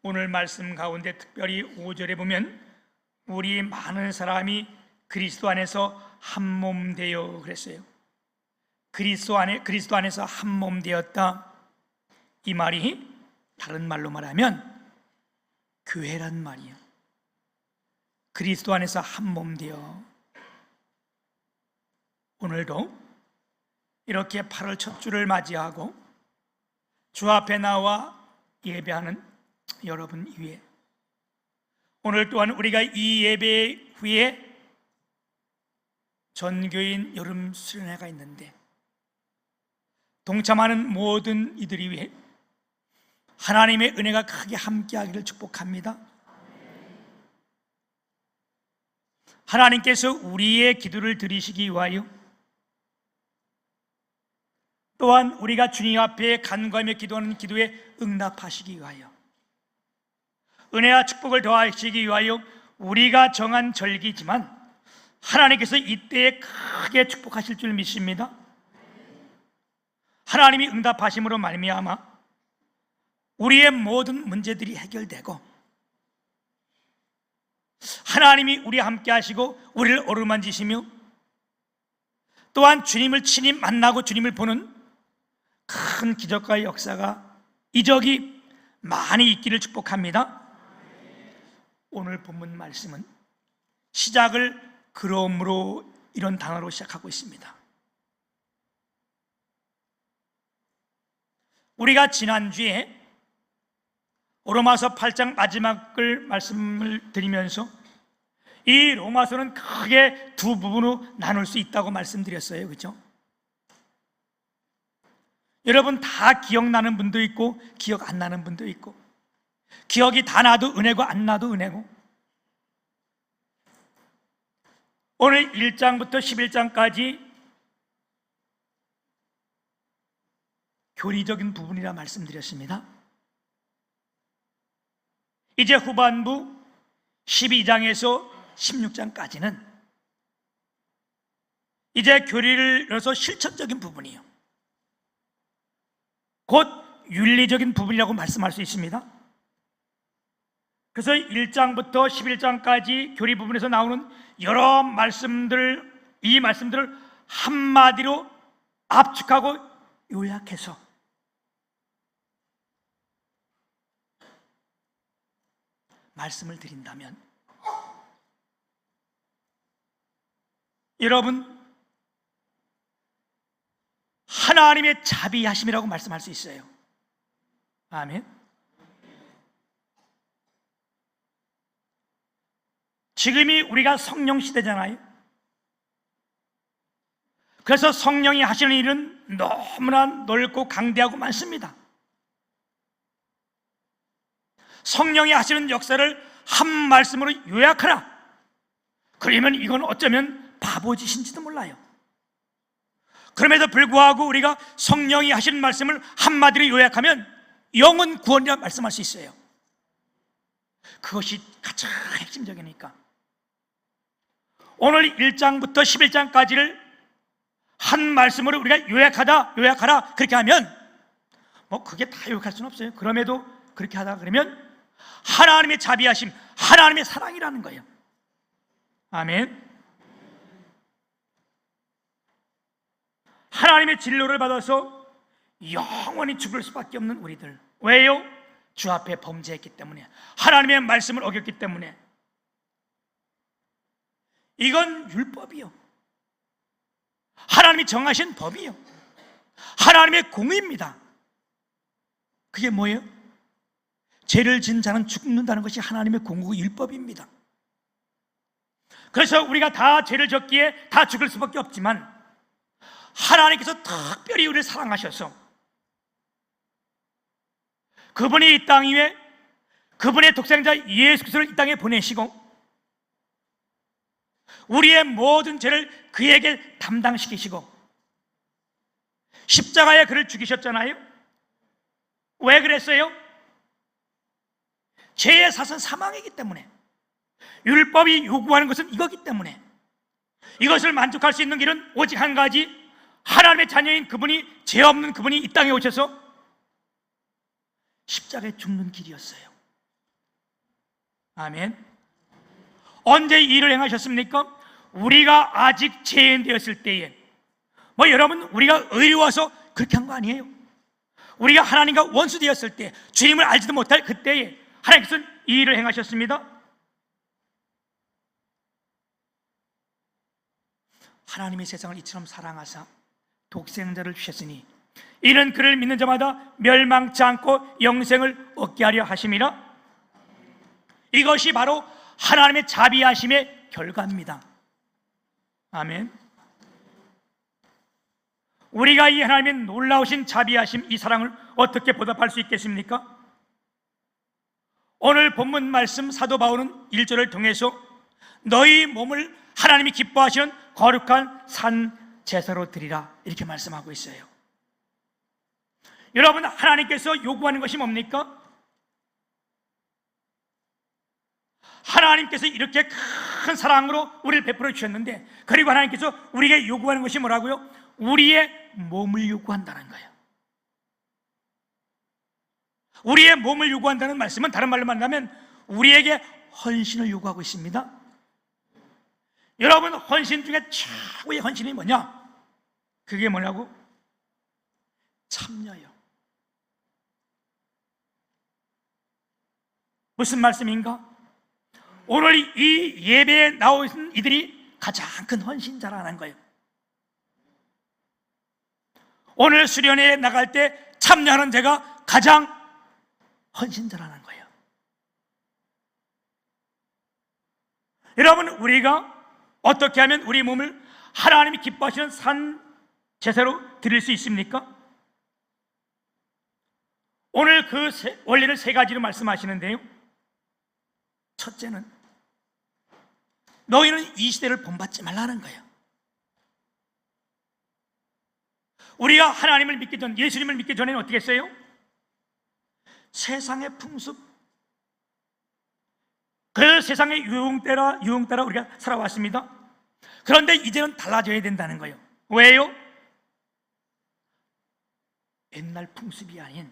오늘 말씀 가운데 특별히 5절에 보면 우리 많은 사람이 그리스도 안에서 한 몸 되어 그랬어요. 그리스도 안에서 한 몸 되었다. 이 말이 다른 말로 말하면 교회란 말이에요. 그리스도 안에서 한 몸 되어. 오늘도 이렇게 8월 첫 주를 맞이하고 주 앞에 나와 예배하는 여러분 위에, 오늘 또한 우리가 이 예배 후에 전교인 여름 수련회가 있는데 동참하는 모든 이들이 위해 하나님의 은혜가 크게 함께하기를 축복합니다. 하나님께서 우리의 기도를 들으시기 위하여, 또한 우리가 주님 앞에 간구하며 기도하는 기도에 응답하시기 위하여, 은혜와 축복을 더하시기 위하여 우리가 정한 절기지만 하나님께서 이때에 크게 축복하실 줄 믿습니다. 하나님이 응답하심으로 말미암아 우리의 모든 문제들이 해결되고 하나님이 우리와 함께 하시고 우리를 어루만지시며 또한 주님을 친히 만나고 주님을 보는 큰 기적과 역사가, 이적이 많이 있기를 축복합니다. 오늘 본문 말씀은 시작을 그러므로 이런 단어로 시작하고 있습니다. 우리가 지난주에 로마서 8장 마지막을 말씀을 드리면서 이 로마서는 크게 두 부분으로 나눌 수 있다고 말씀드렸어요. 그렇죠? 여러분 다 기억나는 분도 있고 기억 안 나는 분도 있고, 기억이 다 나도 은혜고 안 나도 은혜고, 오늘 1장부터 11장까지 교리적인 부분이라 말씀드렸습니다. 이제 후반부 12장에서 16장까지는 이제 교리를 넣어서 실천적인 부분이에요. 곧 윤리적인 부분이라고 말씀할 수 있습니다. 그래서 1장부터 11장까지 교리 부분에서 나오는 여러 말씀들, 이 말씀들을 한마디로 압축하고 요약해서 말씀을 드린다면, 여러분 하나님의 자비하심이라고 말씀할 수 있어요. 아멘. 지금이 우리가 성령 시대잖아요. 그래서 성령이 하시는 일은 너무나 넓고 강대하고 많습니다. 성령이 하시는 역사를 한 말씀으로 요약하라, 그러면 이건 어쩌면 바보짓인지도 몰라요. 그럼에도 불구하고 우리가 성령이 하시는 말씀을 한마디로 요약하면 영혼 구원이라 말씀할 수 있어요. 그것이 가장 핵심적이니까 오늘 1장부터 11장까지를 한 말씀으로 우리가 요약하라 그렇게 하면 그게 다 요약할 수는 없어요. 그럼에도 그렇게 하다 그러면 하나님의 자비하심, 하나님의 사랑이라는 거예요. 아멘. 하나님의 진노를 받아서 영원히 죽을 수밖에 없는 우리들, 왜요? 주 앞에 범죄했기 때문에, 하나님의 말씀을 어겼기 때문에. 이건 율법이요, 하나님이 정하신 법이요, 하나님의 공의입니다. 그게 뭐예요? 죄를 지은 자는 죽는다는 것이 하나님의 공의고 율법입니다. 그래서 우리가 다 죄를 졌기에 다 죽을 수밖에 없지만 하나님께서 특별히 우리를 사랑하셔서 그분이 이 땅 위에 그분의 독생자 예수 그리스도를 이 땅에 보내시고 우리의 모든 죄를 그에게 담당시키시고 십자가에 그를 죽이셨잖아요. 왜 그랬어요? 죄의 사선 사망이기 때문에, 율법이 요구하는 것은 이거기 때문에, 이것을 만족할 수 있는 길은 오직 한 가지, 하나님의 자녀인 그분이, 죄 없는 그분이 이 땅에 오셔서 십자가에 죽는 길이었어요. 아멘. 언제 이 일을 행하셨습니까? 우리가 아직 죄인되었을 때에. 여러분, 우리가 의로워서 그렇게 한 거 아니에요. 우리가 하나님과 원수되었을 때, 주님을 알지도 못할 그때에 하나님께서는 이 일을 행하셨습니다. 하나님의 세상을 이처럼 사랑하사 독생자를 주셨으니 이는 그를 믿는 자마다 멸망치 않고 영생을 얻게 하려 하심이라. 이것이 바로 하나님의 자비하심의 결과입니다. 아멘. 우리가 이 하나님의 놀라우신 자비하심, 이 사랑을 어떻게 보답할 수 있겠습니까? 오늘 본문 말씀 사도 바울은 1절을 통해서 너희 몸을 하나님이 기뻐하시는 거룩한 산 제사로 드리라, 이렇게 말씀하고 있어요. 여러분, 하나님께서 요구하는 것이 뭡니까? 하나님께서 이렇게 큰 사랑으로 우리를 베풀어 주셨는데, 그리고 하나님께서 우리에게 요구하는 것이 뭐라고요? 우리의 몸을 요구한다는 거예요. 우리의 몸을 요구한다는 말씀은 다른 말로 말하면 우리에게 헌신을 요구하고 있습니다. 여러분, 헌신 중에 최고의 헌신이 뭐냐? 그게 뭐냐고? 참여요. 무슨 말씀인가? 오늘 이 예배에 나오신 이들이 가장 큰 헌신자라는 거예요. 오늘 수련회에 나갈 때 참여하는 자가 가장 헌신자라는 거예요. 여러분, 우리가 어떻게 하면 우리 몸을 하나님이 기뻐하시는 산 제사로 드릴 수 있습니까? 오늘 그 원리를 세 가지로 말씀하시는데요. 첫째는 너희는 이 시대를 본받지 말라는 거예요. 우리가 하나님을 믿기 전, 예수님을 믿기 전에는 어떻게 했어요? 세상의 풍습, 그 세상의 유흥 따라 우리가 살아왔습니다. 그런데 이제는 달라져야 된다는 거예요. 왜요? 옛날 풍습이 아닌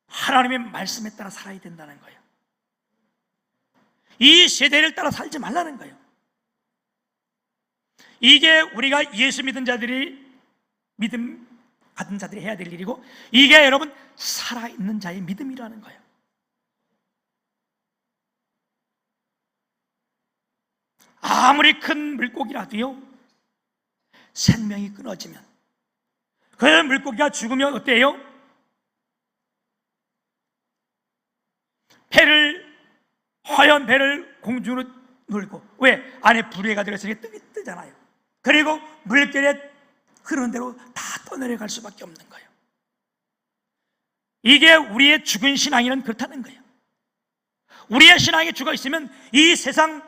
하나님의 말씀에 따라 살아야 된다는 거예요. 이 세대를 따라 살지 말라는 거예요. 이게 우리가 예수 믿은 자들이, 믿음 가진 자들이 해야 될 일이고, 이게 여러분 살아있는 자의 믿음이라는 거예요. 아무리 큰 물고기라도요, 생명이 끊어지면, 그 물고기가 죽으면 어때요? 허연 배를 공중으로 놀고, 왜? 안에 불에가 들어있으니 뜨잖아요. 그리고 물결에 흐르는 대로 다 떠내려갈 수밖에 없는 거예요. 이게 우리의 죽은 신앙이란 그렇다는 거예요. 우리의 신앙이 죽어 있으면 이 세상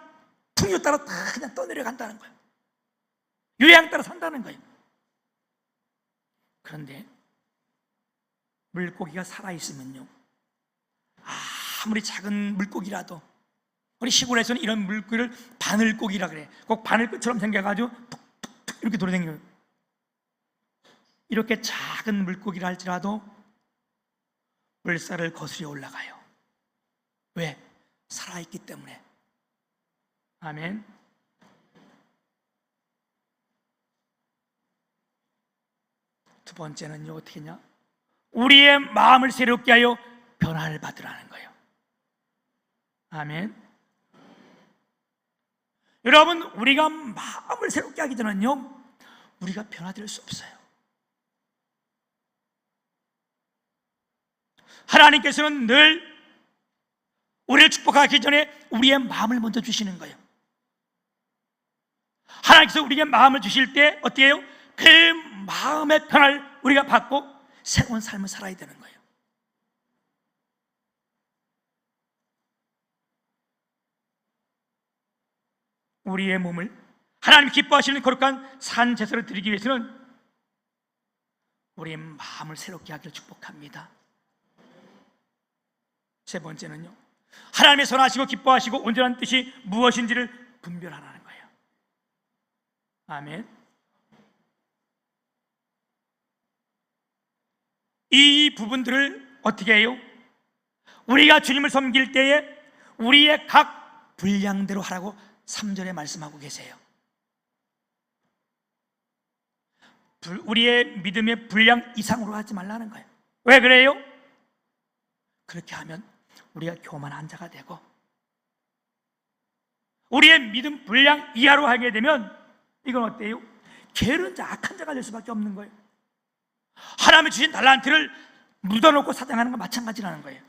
풍요 따라 다 그냥 떠내려간다는 거예요. 유행 따라 산다는 거예요. 그런데 물고기가 살아있으면요, 아무리 작은 물고기라도, 우리 시골에서는 이런 물고기를 바늘고기라 그래. 꼭 바늘끝처럼 생겨가지고 툭툭툭 이렇게 돌아다니는, 이렇게 작은 물고기라 할지라도 물살을 거스려 올라가요. 왜? 살아있기 때문에. 아멘. 두 번째는요, 어떻게 했냐? 우리의 마음을 새롭게 하여 변화를 받으라는 거예요. 아멘. 여러분, 우리가 마음을 새롭게 하기 전에는요, 우리가 변화될 수 없어요. 하나님께서는 늘 우리를 축복하기 전에 우리의 마음을 먼저 주시는 거예요. 하나님께서 우리에게 마음을 주실 때 어떻게 해요? 그 마음의 변화를 우리가 받고 새로운 삶을 살아야 되는 거예요. 우리의 몸을 하나님 기뻐하시는 거룩한 산 제사를 드리기 위해서는 우리의 마음을 새롭게 하기를 축복합니다. 세 번째는요, 하나님의 선하시고 기뻐하시고 온전한 뜻이 무엇인지를 분별하라는 거예요. 아멘. 이 부분들을 어떻게 해요? 우리가 주님을 섬길 때에 우리의 각 분량대로 하라고 3절에 말씀하고 계세요. 우리의 믿음의 분량 이상으로 하지 말라는 거예요. 왜 그래요? 그렇게 하면 우리가 교만한 자가 되고, 우리의 믿음 분량 이하로 하게 되면 이건 어때요? 게으른 자, 악한 자가 될 수밖에 없는 거예요. 하나님이 주신 달란트를 묻어놓고 사장하는 건 마찬가지라는 거예요.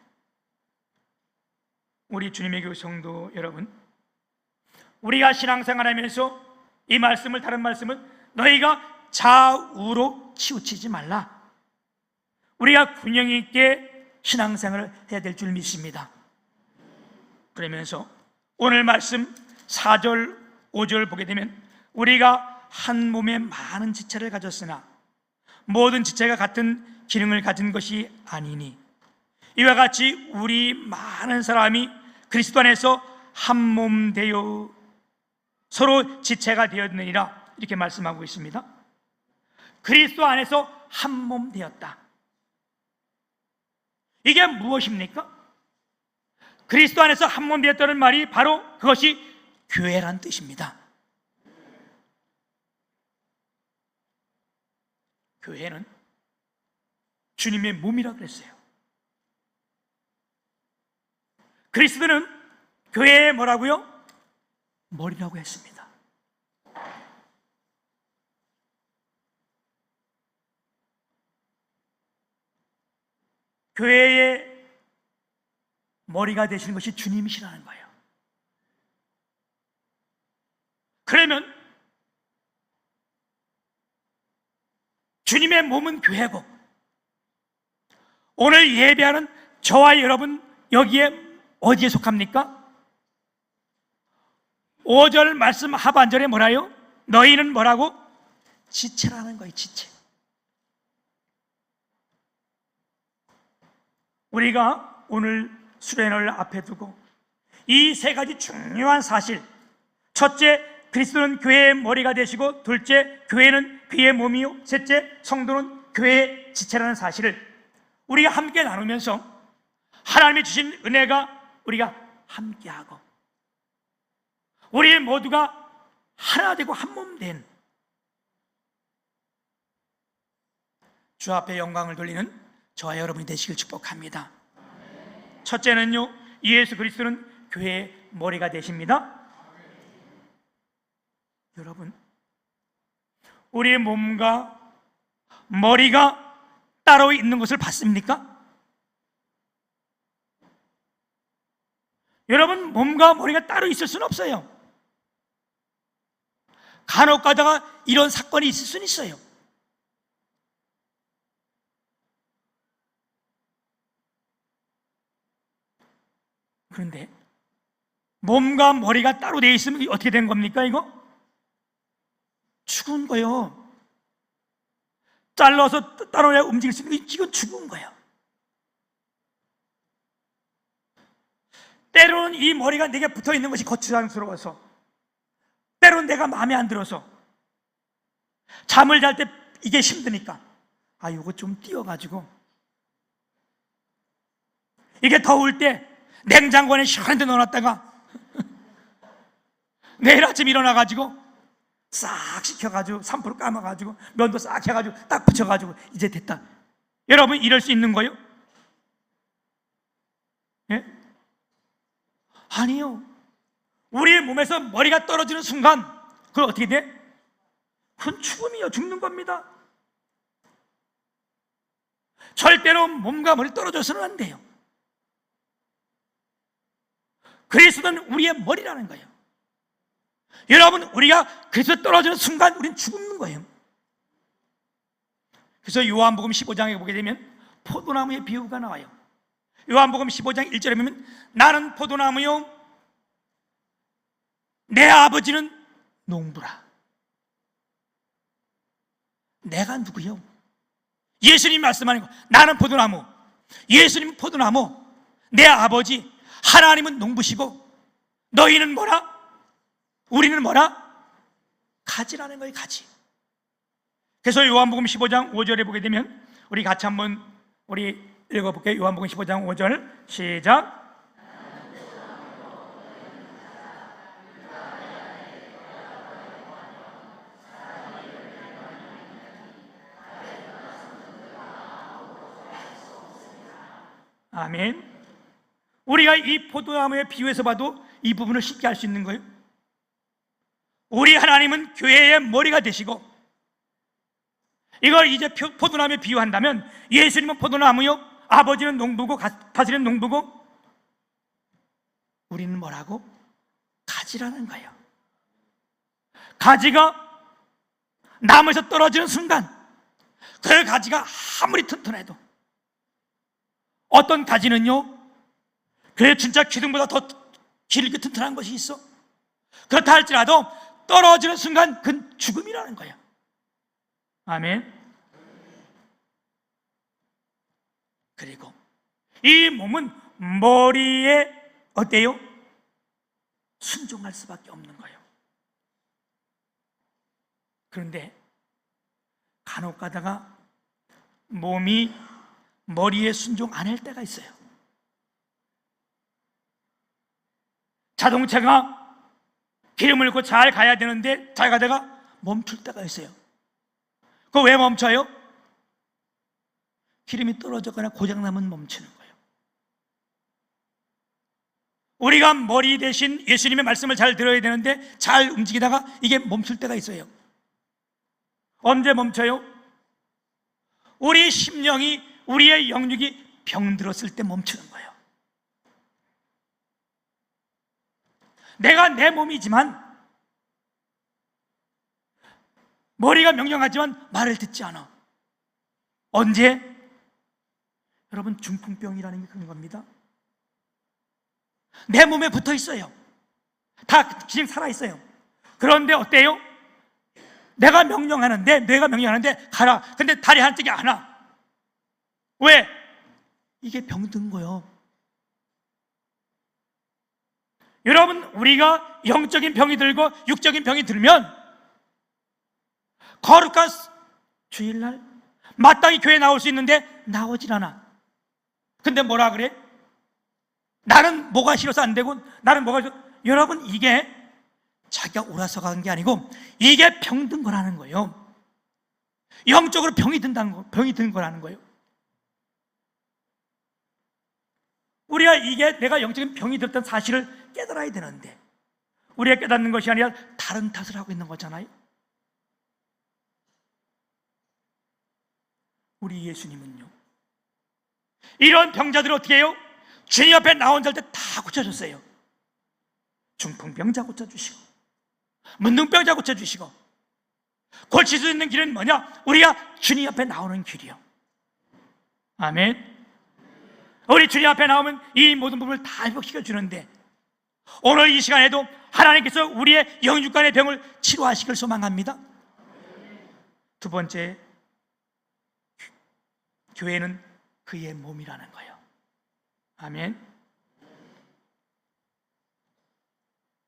우리 주님의 교회 성도 여러분, 우리가 신앙생활하면서 이 말씀을, 다른 말씀은 너희가 좌우로 치우치지 말라, 우리가 균형 있게 신앙생활을 해야 될 줄 믿습니다. 그러면서 오늘 말씀 4절, 5절 보게 되면 우리가 한 몸에 많은 지체를 가졌으나 모든 지체가 같은 기능을 가진 것이 아니니 이와 같이 우리 많은 사람이 그리스도 안에서 한 몸 되어 서로 지체가 되었느니라, 이렇게 말씀하고 있습니다. 그리스도 안에서 한 몸 되었다. 이게 무엇입니까? 그리스도 안에서 한 몸 되었다는 말이 바로 그것이 교회란 뜻입니다. 교회는 주님의 몸이라 그랬어요. 그리스도는 교회의 뭐라고요? 머리라고 했습니다. 교회의 머리가 되시는 것이 주님이시라는 거예요. 그러면 주님의 몸은 교회고, 오늘 예배하는 저와 여러분 여기에 어디에 속합니까? 5절 말씀 하반절에 뭐라요? 너희는 뭐라고? 지체라는 거예요. 지체. 우리가 오늘 수련회를 앞에 두고 이 세 가지 중요한 사실, 첫째, 그리스도는 교회의 머리가 되시고, 둘째, 교회는 그의 몸이요, 셋째, 성도는 교회의 지체라는 사실을 우리가 함께 나누면서 하나님이 주신 은혜가 우리가 함께하고 우리 모두가 하나 되고 한 몸 된 주 앞에 영광을 돌리는 저와 여러분이 되시길 축복합니다. 첫째는요, 예수 그리스도는 교회의 머리가 되십니다. 여러분, 우리의 몸과 머리가 따로 있는 것을 봤습니까? 여러분, 몸과 머리가 따로 있을 수는 없어요. 간혹 가다가 이런 사건이 있을 수는 있어요. 그런데 몸과 머리가 따로 되어 있으면 어떻게 된 겁니까? 이거? 죽은 거예요. 잘라서 따로 움직일 수 있는 게 이건 죽은 거예요. 때로는 이 머리가 내게 붙어 있는 것이 거추장스러워서, 때로는 내가 마음에 안 들어서, 잠을 잘 때 이게 힘드니까 이거 좀 띄워가지고, 이게 더울 때 냉장고 안에 시원한 데 넣어놨다가 내일 아침 일어나가지고 싹 식혀가지고 3% 감아가지고 면도 싹 해가지고 딱 붙여가지고 이제 됐다. 여러분, 이럴 수 있는 거예요? 예? 아니요. 우리의 몸에서 머리가 떨어지는 순간 그건 어떻게 돼? 그건 죽음이요. 죽는 겁니다. 절대로 몸과 머리 떨어져서는 안 돼요. 그리스도는 우리의 머리라는 거예요. 여러분, 우리가 그리스도 떨어지는 순간 우리는 죽는 거예요. 그래서 요한복음 15장에 보게 되면 포도나무의 비유가 나와요. 요한복음 15장 1절에 보면 나는 포도나무요, 내 아버지는 농부라. 내가 누구요? 예수님이 말씀하는 거. 나는 포도나무, 예수님은 포도나무, 내 아버지 하나님은 농부시고, 너희는 뭐라? 우리는 뭐라? 가지라는 거예요. 가지. 그래서 요한복음 15장 5절에 보게 되면 우리 같이 한번 우리 읽어볼게요. 요한복음 15장 5절 시작. 아멘. 우리가 이 포도나무의 비유에서 봐도 이 부분을 쉽게 알 수 있는 거예요. 우리 하나님은 교회의 머리가 되시고, 이걸 이제 포도나무에 비유한다면 예수님은 포도나무요, 아버지는 농부고 다스리는 농부고, 우리는 뭐라고? 가지라는 거예요. 가지가 나무에서 떨어지는 순간 그 가지가 아무리 튼튼해도, 어떤 가지는요, 그래 진짜 기둥보다 더 길게 튼튼한 것이 있어. 그렇다 할지라도 떨어지는 순간 그건 죽음이라는 거야. 아멘. 그리고 이 몸은 머리에 어때요? 순종할 수밖에 없는 거예요. 그런데 간혹 가다가 몸이 머리에 순종 안 할 때가 있어요. 자동차가 기름을 넣고 잘 가야 되는데 잘 가다가 멈출 때가 있어요. 그거 왜 멈춰요? 기름이 떨어졌거나 고장나면 멈추는 거예요. 우리가 머리 대신 예수님의 말씀을 잘 들어야 되는데 잘 움직이다가 이게 멈출 때가 있어요. 언제 멈춰요? 우리 심령이, 우리의 영육이 병들었을 때 멈추는 거예요. 내가 내 몸이지만, 머리가 명령하지만 말을 듣지 않아. 언제? 여러분, 중풍병이라는 게 그런 겁니다. 내 몸에 붙어 있어요. 다 지금 살아 있어요. 그런데 어때요? 내가 명령하는데 가라. 근데 다리 한쪽이 안 와. 왜? 이게 병든 거예요. 여러분, 우리가 영적인 병이 들고 육적인 병이 들면 거룩한 주일날 마땅히 교회에 나올 수 있는데 나오질 않아. 근데 뭐라 그래? 나는 뭐가 싫어서 안 되고, 나는 뭐가 싫어. 여러분, 이게 자기가 옳아서 간 게 아니고 이게 병든 거라는 거예요. 영적으로 병이 든 거라는 거예요. 우리가 이게 내가 영적인 병이 들었던 사실을 깨달아야 되는데, 우리가 깨닫는 것이 아니라 다른 탓을 하고 있는 거잖아요. 우리 예수님은요, 이런 병자들을 어떻게 해요? 주님 앞에 나온 자 때 다 고쳐줬어요. 중풍병자 고쳐주시고, 문둥병자 고쳐주시고, 고칠 수 있는 길은 뭐냐? 우리가 주님 앞에 나오는 길이요. 아멘. 우리 주님 앞에 나오면 이 모든 부분을 다 회복시켜 주는데, 오늘 이 시간에도 하나님께서 우리의 영육간의 병을 치료하시길 소망합니다. 두 번째, 교회는 그의 몸이라는 거예요. 아멘.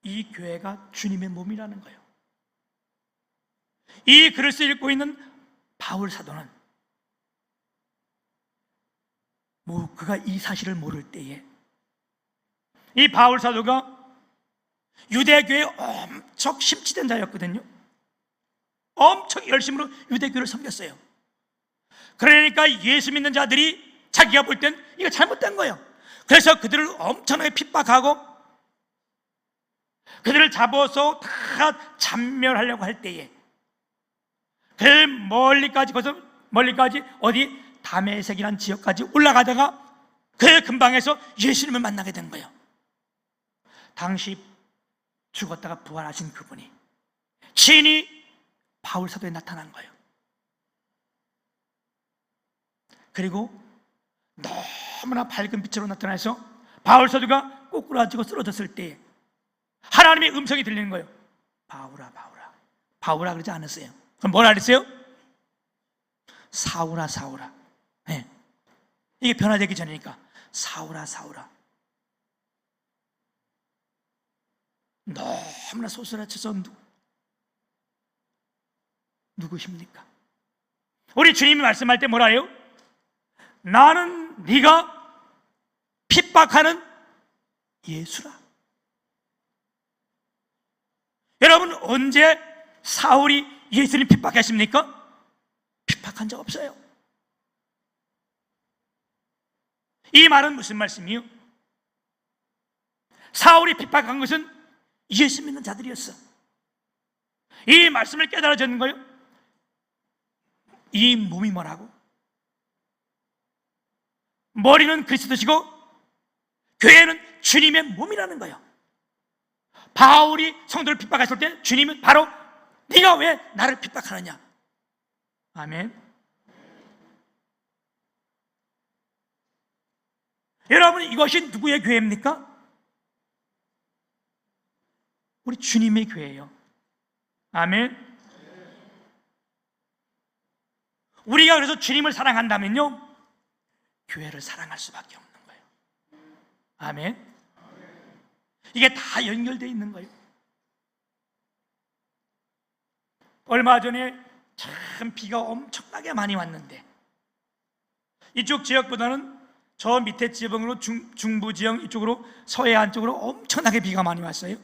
이 교회가 주님의 몸이라는 거예요. 이 글을 읽고 있는 바울 사도는 그가 이 사실을 모를 때에, 이 바울 사도가 유대교회에 엄청 심취된 자였거든요. 엄청 열심으로 유대교회를 섬겼어요. 그러니까 예수 믿는 자들이 자기가 볼 땐 이거 잘못된 거예요. 그래서 그들을 엄청나게 핍박하고 그들을 잡아서 다 잔멸하려고 할 때에, 그 멀리까지 어디 다메섹이라는 지역까지 올라가다가 그 근방에서 예수님을 만나게 된 거예요. 당시 죽었다가 부활하신 그분이 친히 바울 사도에 나타난 거예요. 그리고 너무나 밝은 빛으로 나타나서 바울 사도가 꼬꾸라지고 쓰러졌을 때 하나님의 음성이 들리는 거예요. 바울아, 바울아. 바울아 그러지 않았어요. 그럼 뭐라 그랬어요? 사울아, 사울아. 네. 이게 변화되기 전이니까 사울아, 사울아. 너무나 소스라쳐서 누구십니까? 우리 주님이 말씀할 때 뭐라 해요? 나는 네가 핍박하는 예수라. 여러분, 언제 사울이 예수님 핍박했습니까? 핍박한 적 없어요. 이 말은 무슨 말씀이요? 사울이 핍박한 것은 예수 믿는 자들이었어. 이 말씀을 깨달아졌는 거예요. 이 몸이 뭐라고? 머리는 그리스도시고 교회는 주님의 몸이라는 거예요. 바울이 성도를 핍박했을 때 주님은 바로 네가 왜 나를 핍박하느냐. 아멘. 여러분, 이것이 누구의 교회입니까? 우리 주님의 교회예요. 아멘. 우리가 그래서 주님을 사랑한다면요, 교회를 사랑할 수밖에 없는 거예요. 아멘. 이게 다 연결되어 있는 거예요. 얼마 전에 참 비가 엄청나게 많이 왔는데, 이쪽 지역보다는 저 밑에 지방으로 중부 지역 이쪽으로 서해안 쪽으로 엄청나게 비가 많이 왔어요.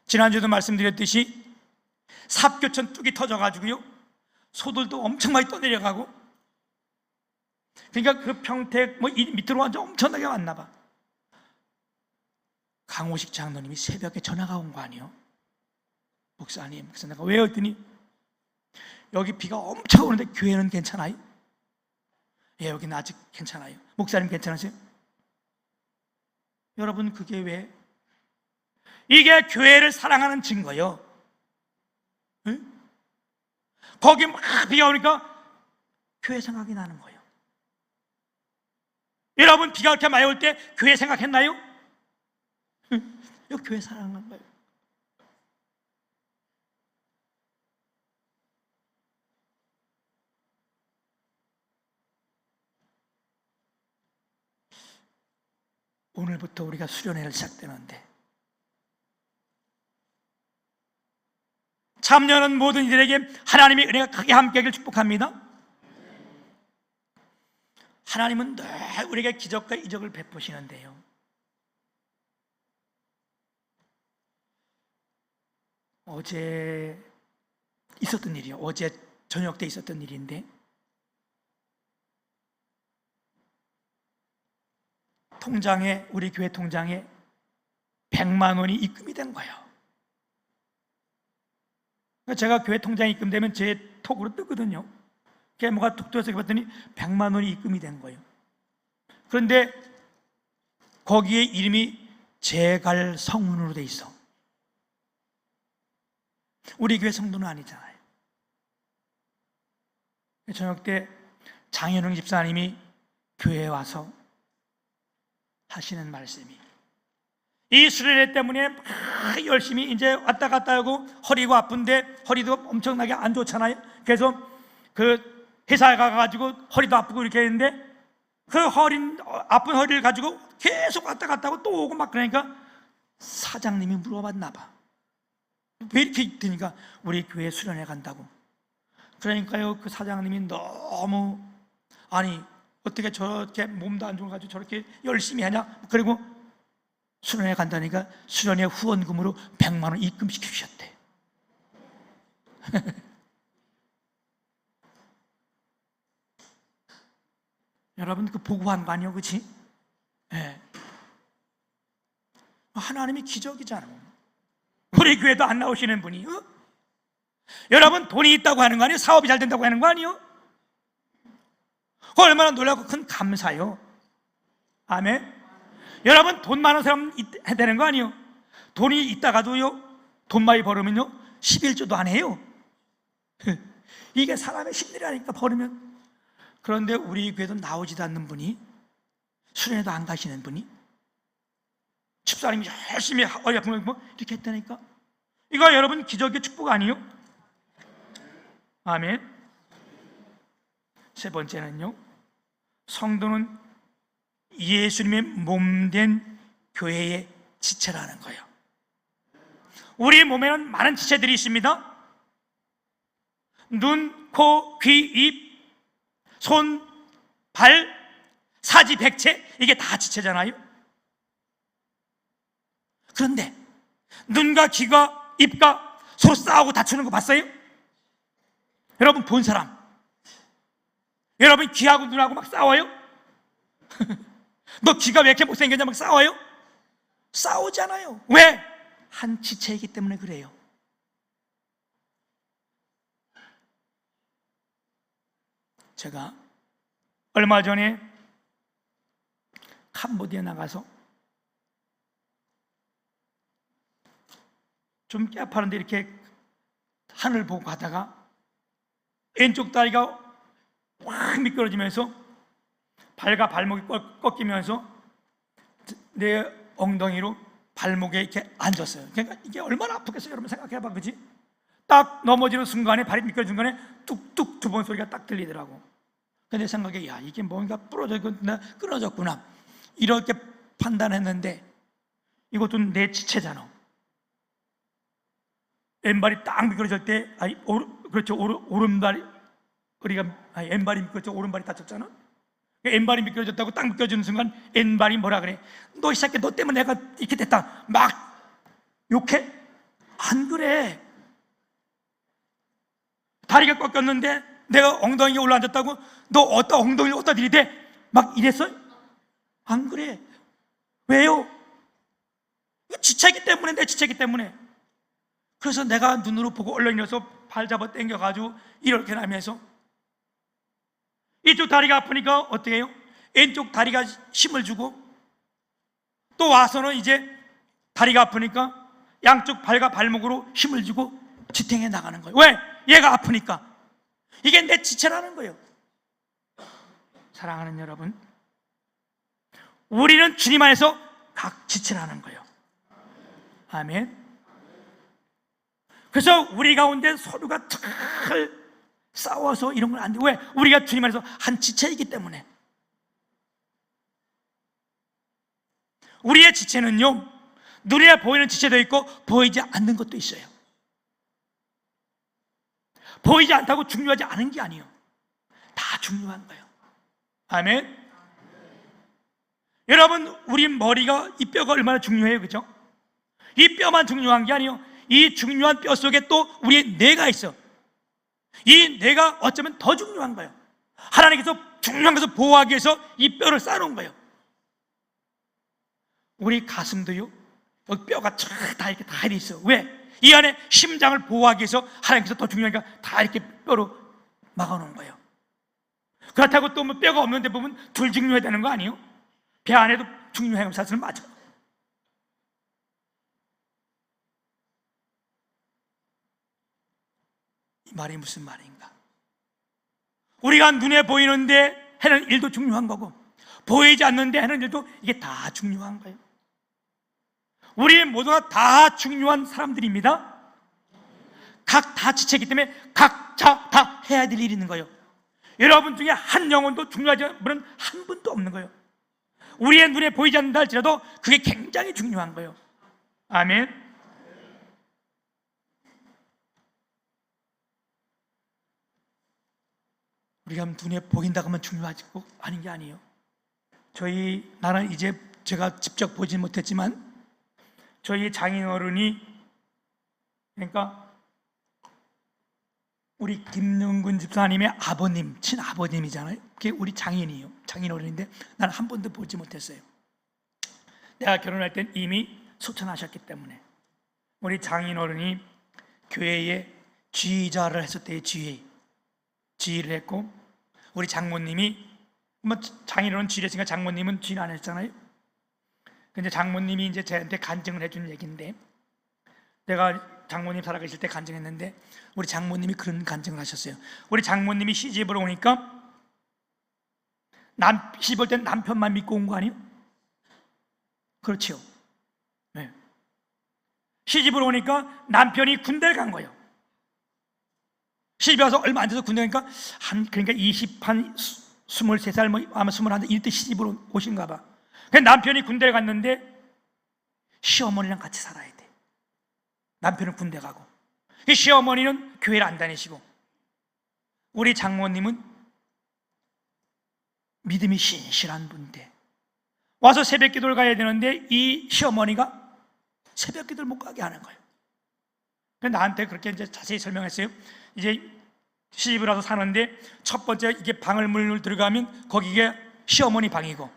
지난주에도 말씀드렸듯이 삽교천 뚝이 터져가지고요, 소들도 엄청 많이 떠내려가고, 그러니까 그 평택 밑으로 완전 엄청나게 왔나 봐. 강호식 장로님이 새벽에 전화가 온 거 아니에요? 목사님, 그래서 내가 왜 했더니 여기 비가 엄청 오는데 교회는 괜찮아요? 예, 여기는 아직 괜찮아요. 목사님 괜찮으세요? 여러분, 그게 왜? 이게 교회를 사랑하는 증거예요. 응? 거기 막 비가 오니까 교회 생각이 나는 거예요. 여러분, 비가 그렇게 많이 올 때 교회 생각했나요? 이거 교회 사랑하는 거예요. 오늘부터 우리가 수련회를 시작되는데, 참여하는 모든 이들에게 하나님의 은혜가 크게 함께하기를 축복합니다. 하나님은 늘 우리에게 기적과 이적을 베푸시는데요, 어제 있었던 일이요. 어제 저녁 때 있었던 일인데, 통장에, 우리 교회 통장에 100만 원이 입금이 된 거예요. 제가 교회 통장에 입금되면 제 톡으로 뜨거든요. 그게 뭐가 톡 떠서 봤더니 100만 원이 입금이 된 거예요. 그런데 거기에 이름이 제갈 성운으로 돼 있어. 우리 교회 성도는 아니잖아요. 저녁 때 장현웅 집사님이 교회에 와서 하시는 말씀이, 이 수련회 때문에 막 열심히 이제 왔다 갔다 하고 허리가 아픈데, 허리도 엄청나게 안 좋잖아요. 그래서 그 회사에 가가지고 허리도 아프고 이렇게 했는데, 그 아픈 허리를 가지고 계속 왔다 갔다 하고 또 오고 막 그러니까 사장님이 물어봤나 봐. 왜 이렇게 있더니까 우리 교회 수련회 간다고. 그러니까요, 그 사장님이 너무, 아니 어떻게 저렇게 몸도 안 좋아가지고 저렇게 열심히 하냐. 그리고 수련회 간다니까 수련회 후원금으로 100만 원 입금시켜 주셨대. 여러분, 그 보고한 거 아니에요, 그치? 네. 하나님이 기적이잖아요. 우리 교회도 안 나오시는 분이, 여러분, 돈이 있다고 하는 거 아니에요? 사업이 잘 된다고 하는 거 아니에요? 얼마나 놀라고 큰 감사요. 아멘. 여러분, 돈 많은 사람 해야 되는 거 아니에요? 돈이 있다가도요, 돈 많이 벌으면요 11조도 안 해요. 이게 사람의 심리라니까, 벌으면. 그런데 우리 교회도 나오지도 않는 분이, 수련회도 안 가시는 분이 집사님이 열심히 어디 아프면 뭐 이렇게 했다니까. 이거 여러분 기적의 축복 아니에요? 아멘. 세 번째는요, 성도는 예수님의 몸된 교회의 지체라는 거예요. 우리 몸에는 많은 지체들이 있습니다. 눈, 코, 귀, 입, 손, 발, 사지백체, 이게 다 지체잖아요. 그런데 눈과 귀가 입과 서로 싸우고 다투는 거 봤어요? 여러분 본 사람, 여러분 귀하고 눈하고 막 싸워요? 너 귀가 왜 이렇게 못생겼냐 막 싸워요? 싸우잖아요. 왜? 한 지체이기 때문에 그래요. 제가 얼마 전에 캄보디아 나가서 좀 깨파는데 이렇게 하늘 보고 가다가 왼쪽 다리가 확 미끄러지면서 발과 발목이 꺾이면서 내 엉덩이로 발목에 이렇게 앉았어요. 그러니까 이게 얼마나 아프겠어요. 여러분 생각해봐, 그지? 딱 넘어지는 순간에, 발이 미끄러지는 순간에 뚝뚝 두 번 소리가 딱 들리더라고. 근데 생각에, 야, 이게 뭔가 부러졌구나, 끊어졌구나, 이렇게 판단했는데 이것도 내 지체잖아. 왼발이 딱 미끄러질 때, 그렇죠, 오른발이, 우리가 왼발이 미끄러져 오른발이 다쳤잖아. 왼발이 미끄러졌다고 딱 미끄러지는 순간 왼발이 뭐라 그래? 너 이 새끼, 너 때문에 내가 이렇게 됐다, 막 욕해? 안 그래. 다리가 꺾였는데 내가 엉덩이에 올라앉았다고 너 어디다 엉덩이를 어디다 들이대? 막 이랬어? 안 그래. 왜요? 지체기 때문에, 내 지체기 때문에. 그래서 내가 눈으로 보고 얼른 일어서 발 잡아 당겨가지고 이렇게 하면서, 이쪽 다리가 아프니까 어떻게 해요? 왼쪽 다리가 힘을 주고, 또 와서는 이제 다리가 아프니까 양쪽 발과 발목으로 힘을 주고 지탱해 나가는 거예요. 왜? 얘가 아프니까. 이게 내 지체라는 거예요. 사랑하는 여러분, 우리는 주님 안에서 각 지체라는 거예요. 아멘. 그래서 우리 가운데 서로가 잘 싸워서 이런 건 안 돼. 왜? 우리가 주님 안에서 한 지체이기 때문에. 우리의 지체는요, 눈에 보이는 지체도 있고 보이지 않는 것도 있어요. 보이지 않다고 중요하지 않은 게 아니에요. 다 중요한 거예요. 아멘. 여러분, 우리 머리가, 이 뼈가 얼마나 중요해요, 그죠? 이 뼈만 중요한 게 아니에요. 이 중요한 뼈 속에 또 우리의 뇌가 있어. 이 뇌가 어쩌면 더 중요한 거예요. 하나님께서 중요한 것을 보호하기 위해서 이 뼈를 쌓아놓은 거예요. 우리 가슴도요, 여기 뼈가 다 이렇게 다 있어. 왜? 이 안에 심장을 보호하기 위해서 하나님께서 더 중요하니까 다 이렇게 뼈로 막아놓은 거예요. 그렇다고 또 뭐 뼈가 없는데 보면 덜 중요해야 되는 거 아니에요? 배 안에도 중요해요. 사실은 맞아. 이 말이 무슨 말인가? 우리가 눈에 보이는데 하는 일도 중요한 거고, 보이지 않는데 하는 일도, 이게 다 중요한 거예요. 우리 모두가 다 중요한 사람들입니다. 각 다 지체이기 때문에 각자 다 해야 될 일이 있는 거예요. 여러분 중에 한 영혼도 중요하지 않은 분은 한 분도 없는 거예요. 우리의 눈에 보이지 않는다 할지라도 그게 굉장히 중요한 거예요. 아멘. 우리가 눈에 보인다고 하면 중요하지 아닌 게 아니에요. 나는 이제 제가 직접 보지 못했지만 저희 장인 어른이, 그러니까 우리 김능군 집사님의 아버님, 친아버님이잖아요. 그게 우리 장인이에요. 장인 어른인데 나는 한 번도 보지 못했어요. 내가 결혼할 땐 이미 소천하셨기 때문에. 우리 장인 어른이 교회에 지휘자를 했었대요. 지휘를 했고, 우리 장모님이, 뭐 장인 어른 지휘를 했으니까 장모님은 지휘 안 했잖아요. 근데 장모님이 이제 저한테 간증을 해준 얘기인데, 내가 장모님 살아계실 때 간증했는데 우리 장모님이 그런 간증을 하셨어요. 우리 장모님이 시집을 오니까 시집 올 땐 남편만 믿고 온 거 아니에요? 그렇죠. 네. 시집을 오니까 남편이 군대를 간 거예요. 시집에 와서 얼마 안 돼서 군대 가니까 그러니까 23살 뭐 아마 21 이때 시집으로 오신가 봐. 남편이 군대를 갔는데 시어머니랑 같이 살아야 돼. 남편은 군대 가고, 시어머니는 교회를 안 다니시고, 우리 장모님은 믿음이 신실한 분인데 와서 새벽 기도를 가야 되는데 이 시어머니가 새벽 기도를 못 가게 하는 거예요. 그래서 나한테 그렇게 이제 자세히 설명했어요. 이제 시집을 와서 사는데 첫 번째 이게 방을 문을 들어가면 거기가 시어머니 방이고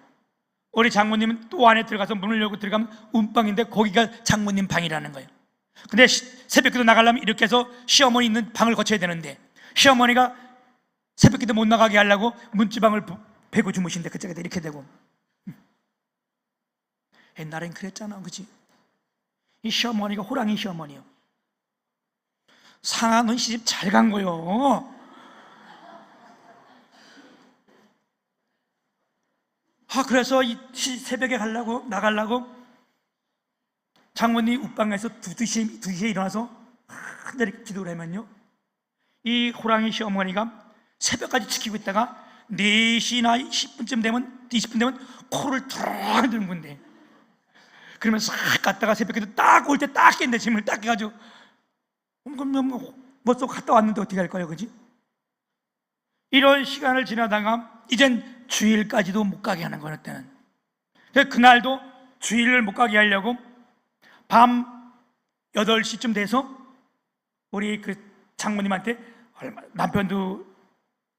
우리 장모님은 또 안에 들어가서 문을 열고 들어가면 움방인데 거기가 장모님 방이라는 거예요. 근데 새벽기도 나가려면 이렇게 해서 시어머니 있는 방을 거쳐야 되는데 시어머니가 새벽기도 못 나가게 하려고 문지방을 베고 주무신데 그쪽에다 이렇게 되고. 옛날엔 그랬잖아, 그치? 이 시어머니가 호랑이 시어머니요. 상하는 시집 잘 간 거요. 그래서 이 새벽에 나가려고 장모님 웃방에서 2시에 일어나서 한자리 기도를 하면요, 이 호랑이 시어머니가 새벽까지 지키고 있다가 4시나 10분쯤 되면 20분 되면 코를 툭 드는 건데, 그러면 싹 갔다가 새벽에도 딱 올 때 딱 깼는데 짐을 딱 깨가지고 뭐또 갔다 왔는데 어떻게 할 거예요, 그지? 이런 시간을 지나다가 이젠 주일까지도 못 가게 하는 거예요, 때는. 그날도 주일을 못 가게 하려고 밤 8시쯤 돼서 우리 그 장모님한테, 남편도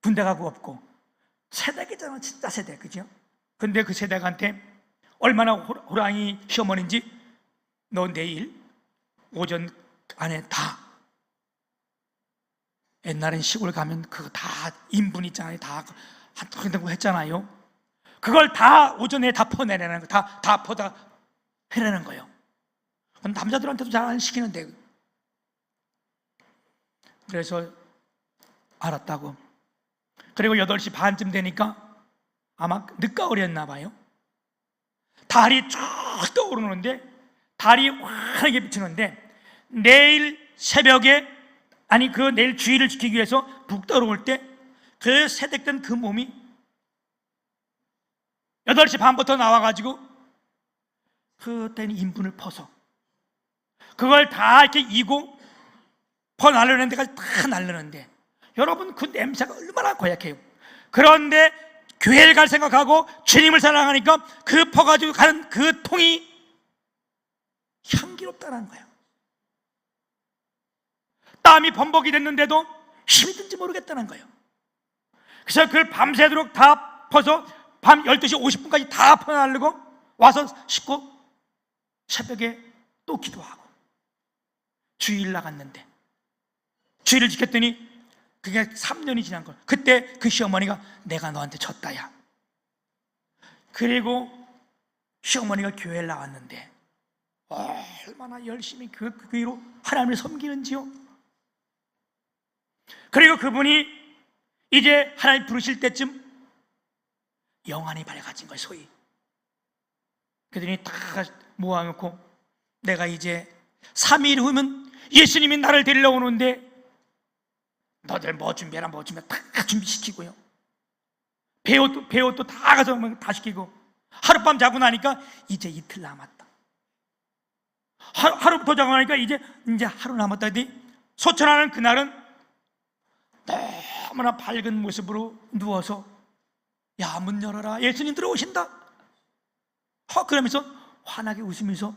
군대 가고 없고 세댁이잖아, 진짜 세댁, 그죠? 근데 그 세댁한테 얼마나 호랑이 시어머니인지, 너 내일 오전 안에 다, 옛날엔 시골 가면 그거 다 인분 있잖아요, 다 한다고 했잖아요. 그걸 다 오전에 다 퍼내라는 거, 다 퍼다 해내는 거예요. 남자들한테도 잘 안 시키는데. 그래서 알았다고. 그리고 8시 반쯤 되니까 아마 늦가을이었나 봐요. 달이 쭉 떠오르는데, 달이 환하게 비치는데, 내일 새벽에, 내일 주일을 지키기 위해서 북떠오를 때 그 새댁된 그 몸이 8시 반부터 나와가지고 그때는 인분을 퍼서 그걸 다 이렇게 이고 퍼 나르는 데까지 다 나르는데, 여러분 그 냄새가 얼마나 고약해요. 그런데 교회를 갈 생각하고 주님을 사랑하니까 그 퍼가지고 가는 그 통이 향기롭다는 거예요. 땀이 범벅이 됐는데도 힘이 든지 모르겠다는 거예요. 그래서 그걸 밤새도록 다 퍼서 밤 12시 50분까지 다 퍼나르고 와서 씻고 새벽에 또 기도하고 주일 나갔는데, 주일을 지켰더니 그게 3년이 지난 거예요. 그때 그 시어머니가 내가 너한테 졌다야. 그리고 시어머니가 교회에 나왔는데 얼마나 열심히 그 위로 하나님을 섬기는지요. 그리고 그분이 이제 하나님 부르실 때쯤 영안이 밝아진 거예요, 소위. 그들이 다 모아놓고 내가 이제 3일 후면 예수님이 나를 데리러 오는데 너들 뭐 준비해라, 다 준비시키고요. 배옷도 다 가서 다 시키고, 하룻밤 자고 나니까 이제 이틀 남았다. 하루 더 자고 나니까 이제 하루 남았다 했더니 소천하는 그날은 너무나 밝은 모습으로 누워서, 야, 문 열어라, 예수님 들어오신다. 그러면서 환하게 웃으면서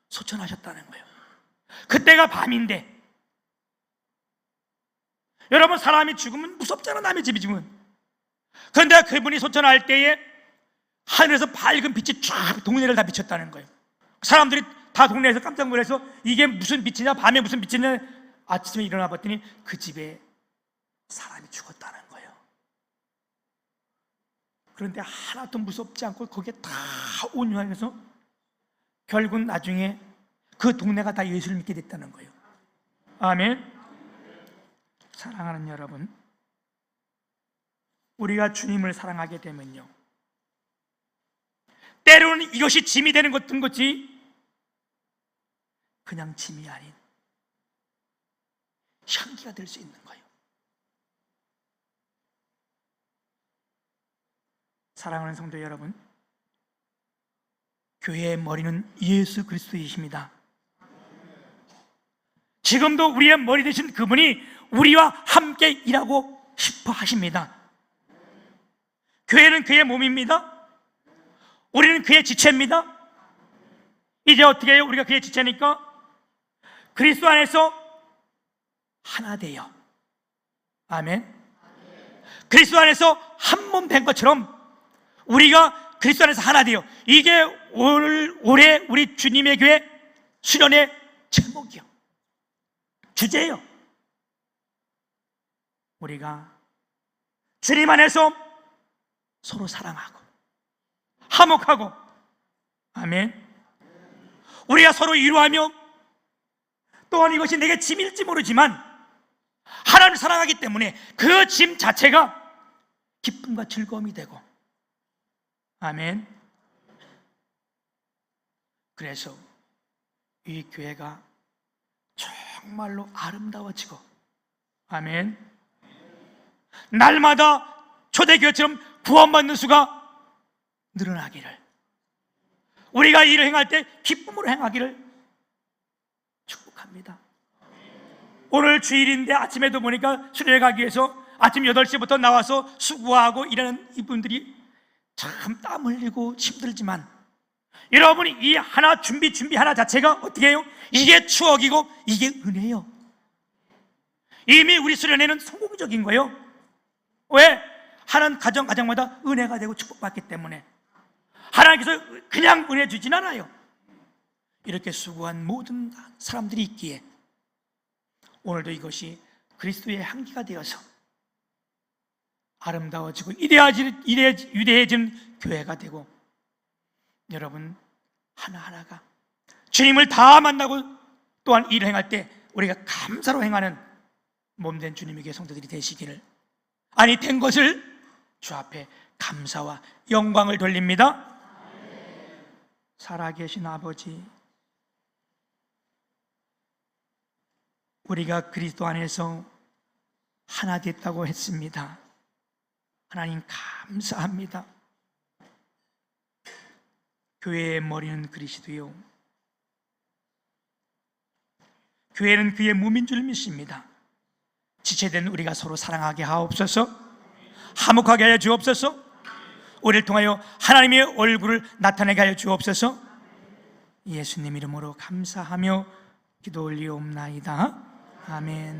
소천하셨다는 거예요. 그때가 밤인데, 여러분 사람이 죽으면 무섭잖아, 남의 집이 죽으면. 그런데 그분이 소천할 때에 하늘에서 밝은 빛이 쫙 동네를 다 비쳤다는 거예요. 사람들이 다 동네에서 깜짝 놀라서 이게 무슨 빛이냐, 밤에 무슨 빛이냐. 아침에 일어나 봤더니 그 집에 사람이 죽었다는 거예요. 그런데 하나도 무섭지 않고 거기에 다 온유하면서 결국 나중에 그 동네가 다 예수를 믿게 됐다는 거예요. 아멘. 사랑하는 여러분, 우리가 주님을 사랑하게 되면요, 때로는 이것이 짐이 되는 것이 그냥 짐이 아닌 향기가 될 수 있는 거예요. 사랑하는 성도 여러분, 교회의 머리는 예수 그리스도이십니다. 지금도 우리의 머리 되신 그분이 우리와 함께 일하고 싶어 하십니다. 교회는 그의 몸입니다. 우리는 그의 지체입니다. 이제 어떻게 해요? 우리가 그의 지체니까 그리스도 안에서 하나 돼요. 아멘. 그리스도 안에서 한 몸 된 것처럼 우리가 그리스도 안에서 하나 돼요. 이게 올해 우리 주님의 교회 수련의 제목이요, 주제예요. 우리가 주님 안에서 서로 사랑하고 화목하고, 아멘, 우리가 서로 위로하며, 또한 이것이 내게 짐일지 모르지만 하나님을 사랑하기 때문에 그 짐 자체가 기쁨과 즐거움이 되고, 아멘. 그래서 이 교회가 정말로 아름다워지고, 아멘, 날마다 초대교회처럼 구원받는 수가 늘어나기를, 우리가 일을 행할 때 기쁨으로 행하기를 축복합니다. 오늘 주일인데 아침에도 보니까 수련회 가기 위해서 아침 8시부터 나와서 수고하고 일하는 이분들이 참 땀 흘리고 힘들지만, 여러분이 이 하나 준비 하나 자체가 어떻게 해요? 이게 추억이고 이게 은혜예요. 이미 우리 수련회는 성공적인 거예요. 왜? 하나는 가정마다 은혜가 되고 축복받기 때문에. 하나님께서 그냥 은혜 주진 않아요. 이렇게 수고한 모든 사람들이 있기에 오늘도 이것이 그리스도의 향기가 되어서 아름다워지고 위대해진 교회가 되고, 여러분 하나하나가 주님을 다 만나고 또한 일을 행할 때 우리가 감사로 행하는 몸된 주님의 교회 성도들이 되시기를, 아니 된 것을 주 앞에 감사와 영광을 돌립니다. 살아계신 아버지, 우리가 그리스도 안에서 하나 됐다고 했습니다. 하나님 감사합니다. 교회의 머리는 그리스도요, 교회는 그의 몸인 줄 믿습니다. 지체된 우리가 서로 사랑하게 하옵소서, 화목하게 하여 주옵소서, 우리를 통하여 하나님의 얼굴을 나타내게 하여 주옵소서. 예수님 이름으로 감사하며 기도 올리옵나이다. 아멘.